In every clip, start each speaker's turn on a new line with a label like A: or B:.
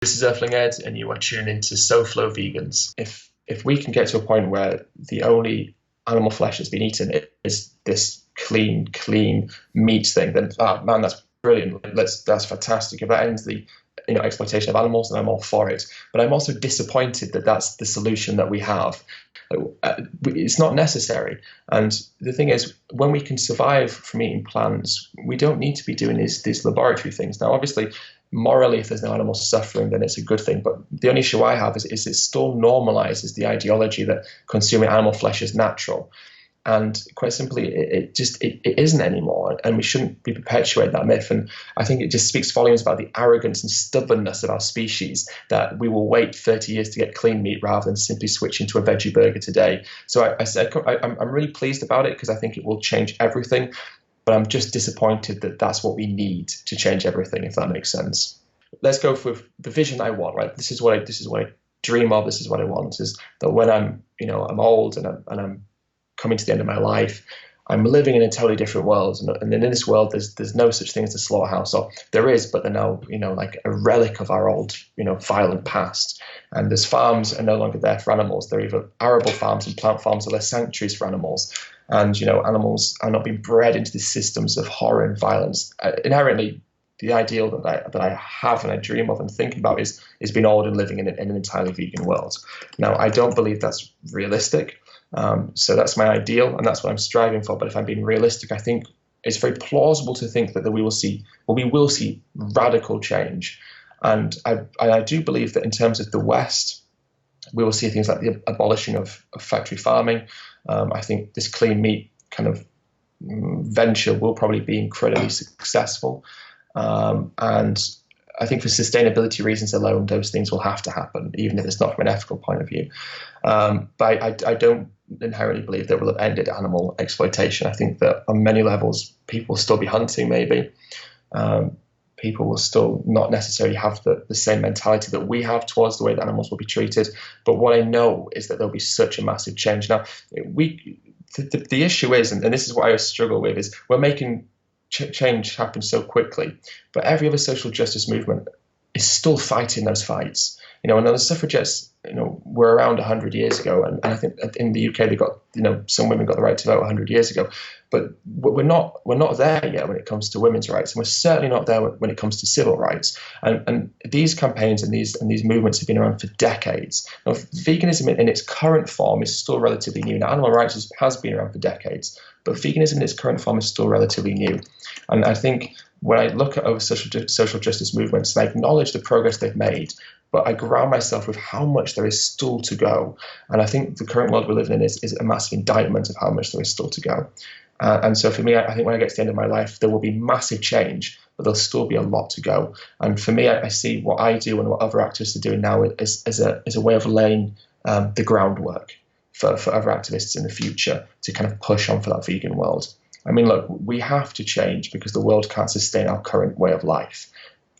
A: This is Earthling Ed, and you are tuned into SoFlo Vegans. If we can get to a point where the only animal flesh that's been eaten is this clean meat thing, then man, that's brilliant. That's fantastic. If that ends the exploitation of animals, then I'm all for it. But I'm also disappointed that that's the solution that we have. It's not necessary. And the thing is, when we can survive from eating plants, we don't need to be doing these laboratory things. Now, obviously, morally, if there's no animal suffering, then it's a good thing. But the only issue I have is it still normalizes the ideology that consuming animal flesh is natural. And quite simply, it isn't anymore, and we shouldn't be perpetuating that myth. And I think it just speaks volumes about the arrogance and stubbornness of our species, that we will wait 30 years to get clean meat rather than simply switching to a veggie burger today. So I'm really pleased about it because I think it will change everything. But I'm just disappointed that that's what we need to change everything, if that makes sense. Let's go for the vision I want, right? This is what I dream of. This is what I want, is that when I'm old and I'm coming to the end of my life, I'm living in a totally different world. And in this world, there's no such thing as a slaughterhouse. Or there is, but they're now, like a relic of our old, violent past. And there's farms are no longer there for animals. They're either arable farms and plant farms, or they're sanctuaries for animals. And, animals are not being bred into these systems of horror and violence. Inherently, the ideal that I have and I dream of and think about is being old and living in an entirely vegan world. Now, I don't believe that's realistic. So that's my ideal, and that's what I'm striving for. But if I'm being realistic, I think it's very plausible to think that we will see radical change. And I do believe that in terms of the West, we will see things like the abolishing of factory farming. I think this clean meat kind of venture will probably be incredibly successful. And I think for sustainability reasons alone, those things will have to happen, even if it's not from an ethical point of view. But I don't inherently believe that we'll have ended animal exploitation. I think that on many levels, people will still be hunting, maybe. People will still not necessarily have the same mentality that we have towards the way that animals will be treated. But what I know is that there'll be such a massive change. Now, the issue is, and this is what I struggle with, is we're making change happen so quickly, but every other social justice movement is still fighting those fights. And the suffragettes, were around 100 years ago, and I think in the UK they got, some women got the right to vote 100 years ago, but we're not there yet when it comes to women's rights, and we're certainly not there when it comes to civil rights. And these campaigns and these movements have been around for decades. Now, veganism in its current form is still relatively new. Now, animal rights has been around for decades, but veganism in its current form is still relatively new. And I think when I look at other social justice movements, I acknowledge the progress they've made, but I ground myself with how much there is still to go. And I think the current world we're living in is a massive indictment of how much there is still to go. And so for me, I think when I get to the end of my life, there will be massive change, but there'll still be a lot to go. And for me, I see what I do and what other activists are doing now as a way of laying the groundwork for other activists in the future to kind of push on for that vegan world. I mean, look, we have to change because the world can't sustain our current way of life.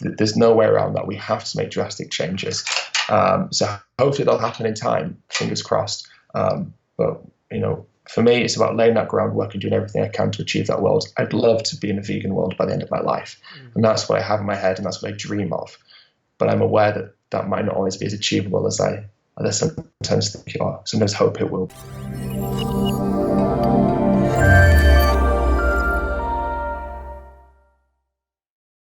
A: There's no way around that. We have to make drastic changes. So hopefully that'll happen in time, fingers crossed. But, for me, it's about laying that groundwork and doing everything I can to achieve that world. I'd love to be in a vegan world by the end of my life. And that's what I have in my head, and that's what I dream of. But I'm aware that might not always be as achievable as I sometimes think it are. Sometimes hope it will.